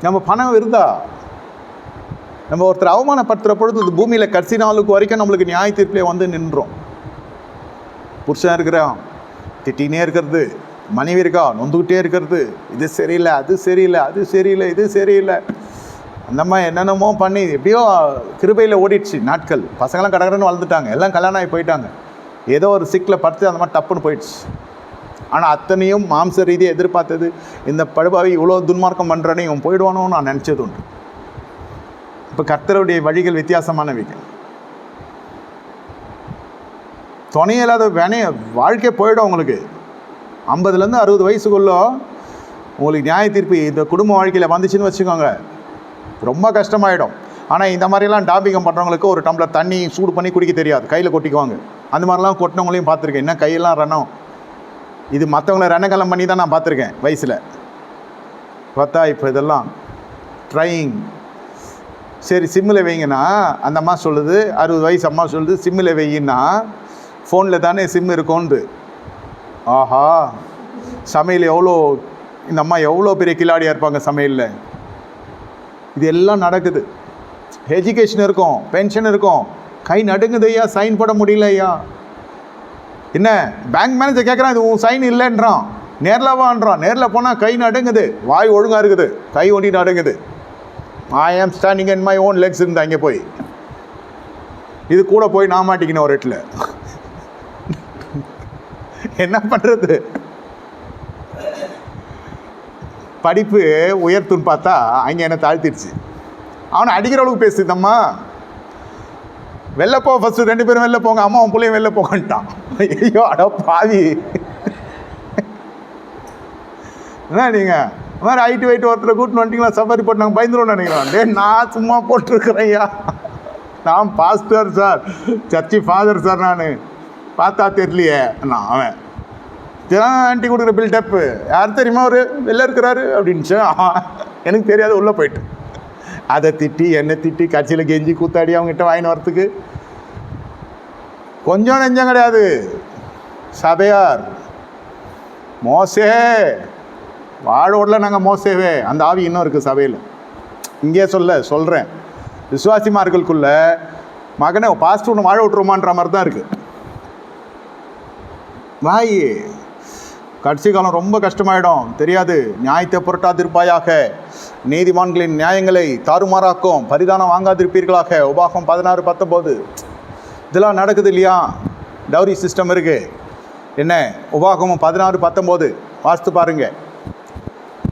நம்ம பணம் இருந்தா நம்ம ஒருத்தர் அவமானப்படுத்துகிற பொழுது இந்த பூமியில் கடைசி நாளுக்கு வரைக்கும் நம்மளுக்கு நியாய தீர்ப்பிலே வந்து நின்றோம். புருஷன் இருக்கிறான் திட்டினே இருக்கிறது, மனைவி இருக்கா நொந்துக்கிட்டே இருக்கிறது, இது சரியில்லை அது சரியில்லை அது சரியில்லை இது சரியில்லை, அந்த மாதிரி என்னென்னமோ பண்ணி எப்படியோ கிருபையில் ஓடிடுச்சு நாட்கள். பசங்களாம் கடகடன்னு வளர்ந்துட்டாங்க, எல்லாம் கல்யாணம் ஆகி போயிட்டாங்க. ஏதோ ஒரு சிக்கில் படுத்து அந்த மாதிரி டப்புன்னு போயிடுச்சு. ஆனால் அத்தனையும் மாம்ச ரீதியை எதிர்பார்த்தது, இந்த படுபாவி இவ்வளோ துன்மார்க்கம் பண்ணுறேன்னு இவன் போயிடுவானோன்னு நான் நினச்சது உண்டு. இப்போ கர்த்தருடைய வழிகள் வித்தியாசமானவைகள். துணையில்லாத வாழ்க்கை போயிடும் உங்களுக்கு. 50லேருந்து 60 வயசுக்குள்ளே உங்களுக்கு நியாய தீர்ப்பு இந்த குடும்ப வாழ்க்கையில் வந்துச்சுன்னு வச்சுக்கோங்க, ரொம்ப கஷ்டமாயிடும். ஆனால் இந்த மாதிரிலாம் டாபிகம் பண்ணுறவங்களுக்கு ஒரு டம்ளர் தண்ணி சூடு பண்ணி குடிக்க தெரியாது, கையில் கொட்டிக்குவாங்க. அந்த மாதிரிலாம் கொட்டினவங்களையும் பார்த்துருக்கேன். என்ன கையெல்லாம் ரணம், இது மற்றவங்கள ரணகலம் பண்ணி தான் நான் பார்த்துருக்கேன் வயசில். பார்த்தா இப்போ இதெல்லாம் ட்ரையிங். சரி சிம்மில் வைங்கன்னா அந்த அம்மா சொல்லுது, 60 வயசு அம்மா சொல்லுது சிம்மில் வையின்னா ஃபோனில் தானே சிம் இருக்கும்னு. ஆஹா, சமையல் எவ்வளோ, இந்த அம்மா எவ்வளோ பெரிய கில்லாடியாக இருப்பாங்க சமையலில். இது எல்லாம் நடக்குது. எஜுகேஷன் இருக்கும், பென்ஷன் இருக்கும், கை நடுங்குது ஐயா, சைன் போட முடியல ஐயா. என்ன பேங்க் மேனேஜர் கேட்குறான், இது உன் சைன் இல்லைன்றான், நேரில் வான்றான். நேரில் போனால் கை நடுங்குது, வாய் ஒழுங்காக இருக்குது, கை ஒண்டி நடுங்குது. I am standing in my own legs இருந்தா இங்கே போய் இது கூட போய் நான் மாட்டிக்கணும் ஒரு இடத்துல. என்ன பண்ணுறது? படிப்பு உயர்த்துன்னு பார்த்தா அங்கே என்ன தாழ்த்திடுச்சு. அவனை அடிக்கிற அளவுக்கு பேசுதம்மா, வெளில போ ஃபஸ்ட்டு, 2 பேரும் வெளில போங்க, அம்மா அவன் பிள்ளையும் வெளில போகன்ட்டான். ஐயோ அட பாவி, என்ன நீங்கள் இந்த மாதிரி ஹைட்டு வெயிட்டு ஒருத்தரை கூட்டின்னு வந்துட்டீங்களா, சஃபாரி போட்டு நாங்கள் பயந்துருவோம் நினைக்கிறோம். டே நான் சும்மா போட்டிருக்கிறேன் ஐயா, நான் பாஸ்டர் சார், சர்ச்சி ஃபாதர் சார், நான் பார்த்தா தெரியலையே. நான் அவன் ஆண்டி கொடுக்குற பில்டப்பு, யார் தெரியுமா அவர் வெளில இருக்கிறாரு அப்படின்ச்சு. எனக்கு தெரியாது, உள்ளே போயிட்டு அதை திட்டி என்னை திட்டி கட்சியில் கெஞ்சி கூத்தாடி அவங்ககிட்ட வாங்கின்னு வரத்துக்கு கொஞ்சம் நெஞ்சம் கிடையாது. சபையார் மோசே வாழோடல நாங்கள் மோசேவே, அந்த ஆவி இன்னும் இருக்குது சபையில். இங்கே சொல்கிறேன், விசுவாசிமார்களுக்குள்ள மகனை பாஸ்ட் ஒன்று வாழ விட்டுருமான்ற மாதிரி தான் இருக்குது. வாய் கடைசி காலம் ரொம்ப கஷ்டமாயிடும், தெரியாது. நியாயத்தை புரட்டாதிருப்பாயாக, நீதிமான்களின் நியாயங்களை தாறுமாறாக்கும், பரிதானம் வாங்காதிருப்பீர்களாக. உபாகம் 16:19 இதெல்லாம் நடக்குது இல்லையா? டவுரி சிஸ்டம் இருக்குது. என்ன உபாகமும் 16:19 வாசித்து பாருங்கள்.